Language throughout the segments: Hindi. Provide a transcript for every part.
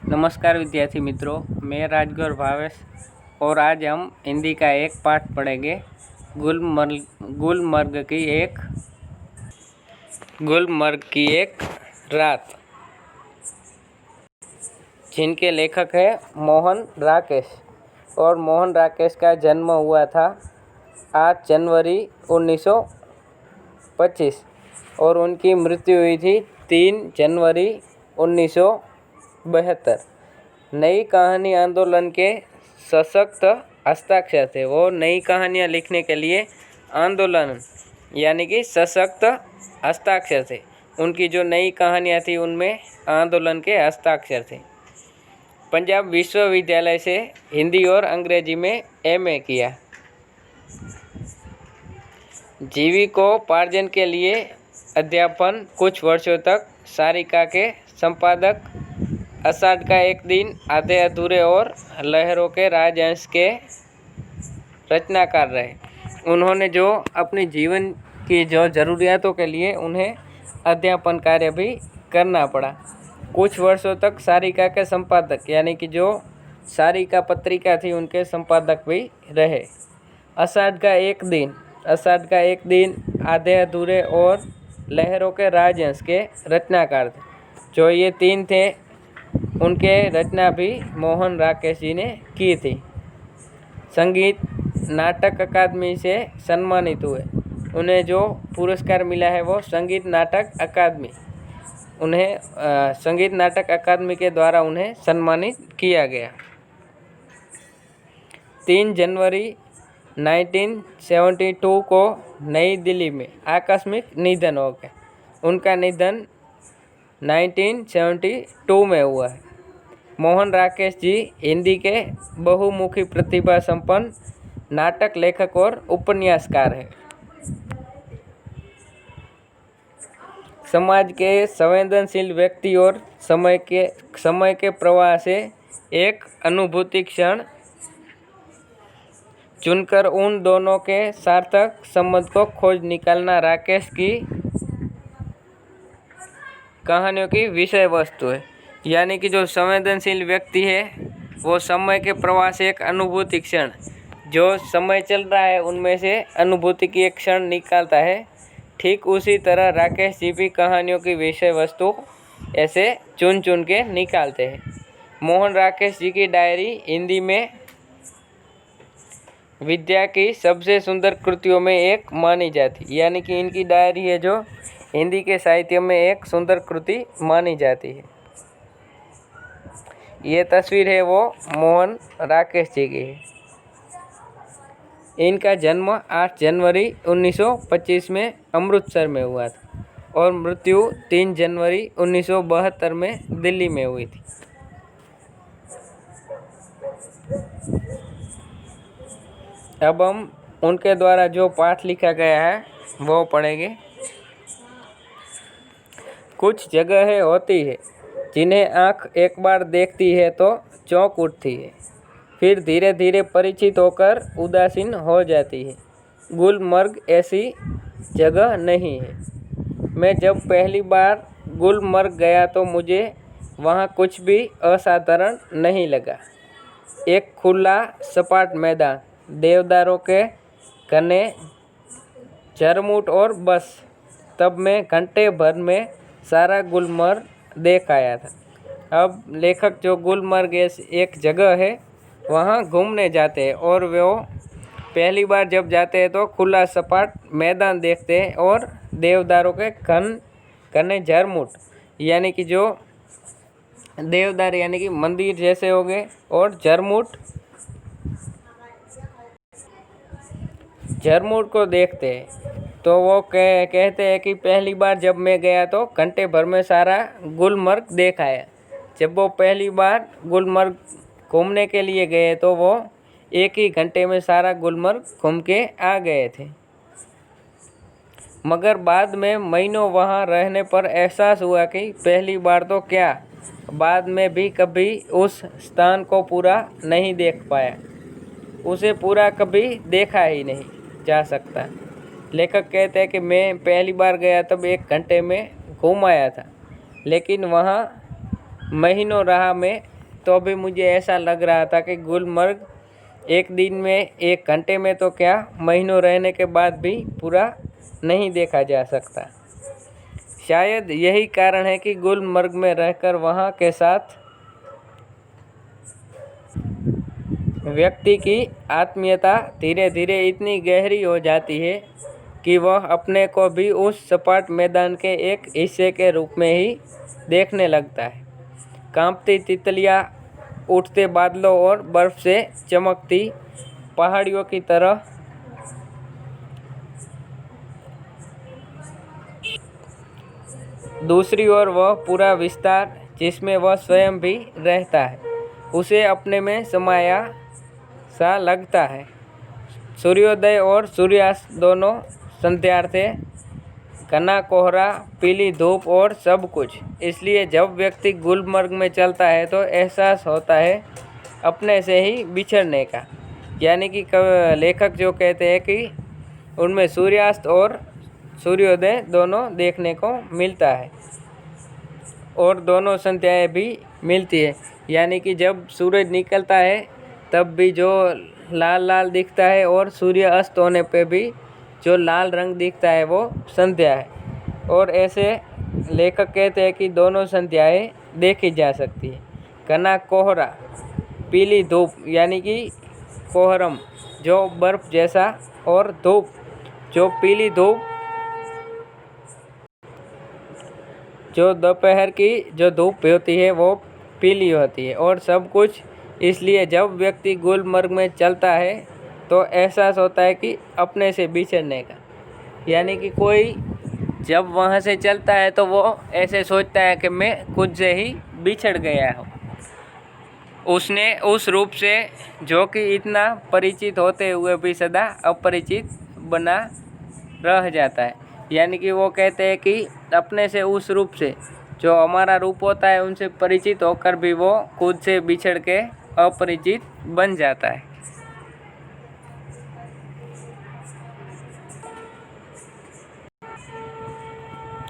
नमस्कार विद्यार्थी मित्रों, मैं राजगौर भावेश और आज हम हिंदी का एक पाठ पढ़ेंगे। गुलमर्ग की एक रात, जिनके लेखक है मोहन राकेश। और मोहन राकेश का जन्म हुआ था 8 जनवरी 1925 और उनकी मृत्यु हुई थी 3 जनवरी 1972। नई कहानी आंदोलन के सशक्त हस्ताक्षर थे। वो नई कहानियाँ लिखने के लिए आंदोलन यानी कि सशक्त हस्ताक्षर थे। उनकी जो नई कहानियाँ थी उनमें आंदोलन के हस्ताक्षर थे। पंजाब विश्वविद्यालय से हिंदी और अंग्रेजी में एमए किया। जीविकोपार्जन के लिए अध्यापन कुछ वर्षों तक सारिका के संपादक, आषाढ़ का एक दिन, आधे अधूरे और लहरों के राजहंस के रचनाकार रहे। उन्होंने जो अपने जीवन की जो ज़रूरियातों के लिए उन्हें अध्यापन कार्य भी करना पड़ा। कुछ वर्षों तक सारिका के संपादक यानी कि जो सारिका पत्रिका थी उनके संपादक भी रहे। आषाढ़ का एक दिन, आधे अधूरे और लहरों के राजहंस के रचनाकार थे। जो ये तीन थे उनके रचना भी मोहन राकेश जी ने की थी। संगीत नाटक अकादमी से सम्मानित हुए। उन्हें जो पुरस्कार मिला है वो संगीत नाटक अकादमी के द्वारा उन्हें सम्मानित किया गया। 3 जनवरी 1972 को नई दिल्ली में आकस्मिक निधन हो गया। उनका निधन 1972 में हुआ है। मोहन राकेश जी हिंदी के बहुमुखी प्रतिभा संपन्न नाटक लेखक और उपन्यासकार हैं। समाज के संवेदनशील व्यक्ति और समय के प्रवाह से एक अनुभूति क्षण चुनकर उन दोनों के सार्थक संबंध को खोज निकालना राकेश की कहानियों की विषय वस्तु है। यानी कि जो संवेदनशील व्यक्ति है वो समय के प्रवाह से एक अनुभूति क्षण, जो समय चल रहा है उनमें से अनुभूति की एक क्षण निकालता है। ठीक उसी तरह राकेश जी भी कहानियों की विषय वस्तु ऐसे चुन चुन के निकालते हैं। मोहन राकेश जी की डायरी हिंदी में विद्या की सबसे सुंदर कृतियों में एक मानी जाती। यानी कि इनकी डायरी है जो हिंदी के साहित्य में एक सुंदर कृति मानी जाती है। ये तस्वीर है वो मोहन राकेश जी की है। इनका जन्म 8 जनवरी 1925 में अमृतसर में हुआ था और मृत्यु 3 जनवरी 1972 में दिल्ली में हुई थी। अब हम उनके द्वारा जो पाठ लिखा गया है वो पढ़ेंगे। कुछ जगहें होती है जिन्हें आँख एक बार देखती है तो चौंक उठती है, फिर धीरे धीरे परिचित होकर उदासीन हो जाती है। गुलमर्ग ऐसी जगह नहीं है। मैं जब पहली बार गुलमर्ग गया तो मुझे वहाँ कुछ भी असाधारण नहीं लगा। एक खुला सपाट मैदान, देवदारों के घने झरमुट और बस। तब मैं घंटे भर में सारा गुलमर्ग देख आया था। अब लेखक जो गुलमर्ग एक जगह है वहाँ घूमने जाते हैं और वो पहली बार जब जाते हैं तो खुला सपाट मैदान देखते हैं और देवदारों के घने झरमुट यानी कि जो देवदार यानी कि मंदिर जैसे हो गए और झरमुट को देखते हैं। तो वो कहते हैं कि पहली बार जब मैं गया तो घंटे भर में सारा गुलमर्ग देख आया। जब वो पहली बार गुलमर्ग घूमने के लिए गए तो वो एक ही घंटे में सारा गुलमर्ग घूम के आ गए थे। मगर बाद में महीनों वहाँ रहने पर एहसास हुआ कि पहली बार तो क्या, बाद में भी कभी उस स्थान को पूरा नहीं देख पाया। उसे पूरा कभी देखा ही नहीं जा सकता। लेखक कहते हैं कि मैं पहली बार गया तब 1 घंटे में घूम आया था, लेकिन वहाँ महीनों रहा मैं तो भी मुझे ऐसा लग रहा था कि गुलमर्ग एक दिन में, 1 घंटे में तो क्या, महीनों रहने के बाद भी पूरा नहीं देखा जा सकता। शायद यही कारण है कि गुलमर्ग में रहकर वहाँ के साथ व्यक्ति की आत्मीयता धीरे धीरे इतनी गहरी हो जाती है कि वह अपने को भी उस सपाट मैदान के एक हिस्से के रूप में ही देखने लगता है। कांपती तितलियाँ, उठते बादलों और बर्फ से चमकती पहाड़ियों की तरह दूसरी ओर वह पूरा विस्तार जिसमें वह स्वयं भी रहता है, उसे अपने में समाया सा लगता है। सूर्योदय और सूर्यास्त दोनों संध्यार्थ, घना कोहरा, पीली धूप और सब कुछ। इसलिए जब व्यक्ति गुलमर्ग में चलता है तो एहसास होता है अपने से ही बिछड़ने का। यानी कि लेखक जो कहते हैं कि उनमें सूर्यास्त और सूर्योदय दोनों देखने को मिलता है और दोनों संध्याएं भी मिलती है। यानी कि जब सूरज निकलता है तब भी जो लाल लाल दिखता है और सूर्य अस्त होने पे भी जो लाल रंग दिखता है वो संध्या है। और ऐसे लेखक कहते हैं कि दोनों संध्याएं देखी जा सकती है। घना कोहरा, पीली धूप यानी कि कोहरम जो बर्फ़ जैसा, और धूप जो पीली धूप, जो दोपहर की जो धूप होती है वो पीली होती है, और सब कुछ। इसलिए जब व्यक्ति गुलमर्ग में चलता है तो एहसास होता है कि अपने से बिछड़ने का। यानी कि कोई जब वहाँ से चलता है तो वो ऐसे सोचता है कि मैं खुद से ही बिछड़ गया हूँ, उसने उस रूप से जो कि इतना परिचित होते हुए भी सदा अपरिचित बना रह जाता है। यानी कि वो कहते हैं कि अपने से, उस रूप से जो हमारा रूप होता है, उनसे परिचित होकर भी वो खुद से बिछड़ के अपरिचित बन जाता है।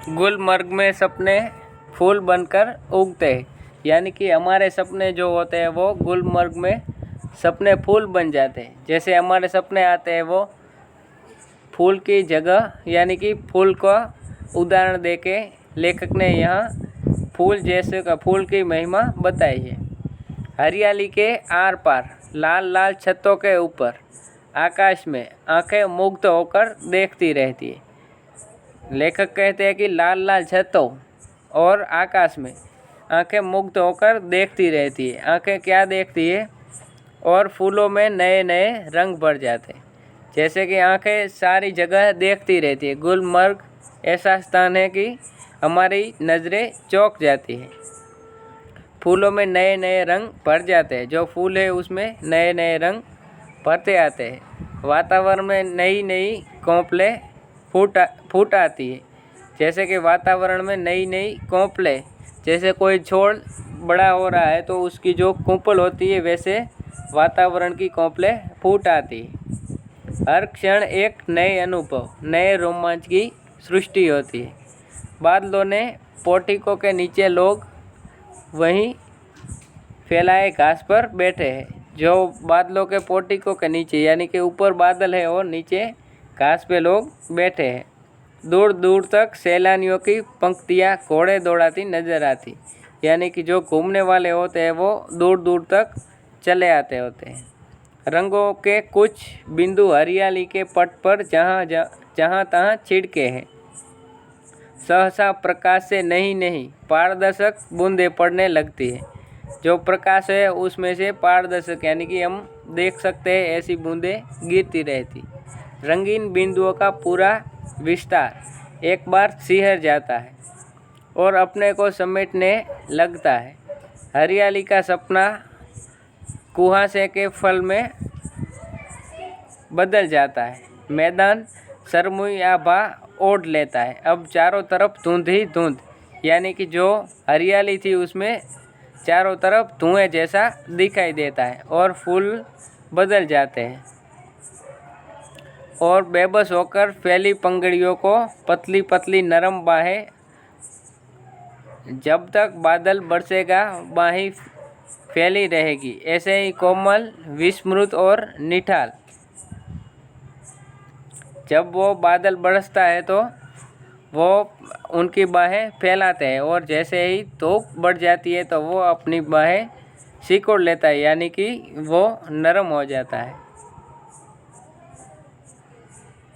गुलमर्ग में सपने फूल बनकर उगते हैं। यानी कि हमारे सपने जो होते हैं वो गुलमर्ग में सपने फूल बन जाते हैं। जैसे हमारे सपने आते हैं वो फूल की जगह, यानी कि फूल का उदाहरण देके लेखक ने यहाँ फूल जैसे का फूल की महिमा बताई है। हरियाली के आर पार, लाल लाल छतों के ऊपर, आकाश में आंखें मुग्ध होकर देखती रहती है। लेखक कहते हैं कि लाल लाल छतों और आकाश में आंखें मुग्ध होकर देखती रहती है। आंखें क्या देखती है? और फूलों में नए नए रंग भर जाते हैं। जैसे कि आंखें सारी जगह देखती रहती है। गुलमर्ग ऐसा स्थान है कि हमारी नज़रें चौंक जाती है। फूलों में नए नए रंग भर जाते हैं। जो फूल है उसमें नए नए रंग भरते आते हैं। वातावरण में नई नई कोंपलें फूट आती है। जैसे कि वातावरण में नई नई कोंपलें, जैसे कोई छोड़ बड़ा हो रहा है तो उसकी जो कुंपल होती है, वैसे वातावरण की कोंपलें फूट आती है। हर क्षण एक नए अनुभव, नए रोमांच की सृष्टि होती है। बादलों ने पोर्टिको के नीचे, लोग वहीं फैलाए घास पर बैठे हैं। जो बादलों के पोर्टिको के नीचे, यानी कि ऊपर बादल है और नीचे घास पे लोग बैठे हैं। दूर दूर तक सैलानियों की पंक्तियाँ घोड़े दौड़ाती नजर आती। यानी कि जो घूमने वाले होते हैं वो दूर दूर तक चले आते होते हैं। रंगों के कुछ बिंदु हरियाली के पट पर जहाँ तहाँ छिड़के हैं। सहसा प्रकाश से नहीं पारदर्शक बूंदें पड़ने लगती है। जो प्रकाश है उसमें से पारदर्शक, यानी कि हम देख सकते हैं, ऐसी बूंदें गिरती रहती। रंगीन बिंदुओं का पूरा विस्तार एक बार सिहर जाता है और अपने को समेटने लगता है। हरियाली का सपना कुहासे के फल में बदल जाता है। मैदान सरमुई आभा ओढ़ लेता है। अब चारों तरफ धुंध ही धुंध, यानी कि जो हरियाली थी उसमें चारों तरफ धुएं जैसा दिखाई देता है और फूल बदल जाते हैं। और बेबस होकर फैली पंखुड़ियों को पतली पतली नरम बाहें, जब तक बादल बरसेगा बाहें फैली रहेगी। ऐसे ही कोमल, विस्मृत और निठाल। जब वो बादल बरसता है तो वो उनकी बाहें फैलाते हैं और जैसे ही धूप बढ़ जाती है तो वो अपनी बाहें सिकोड़ लेता है, यानी कि वो नरम हो जाता है।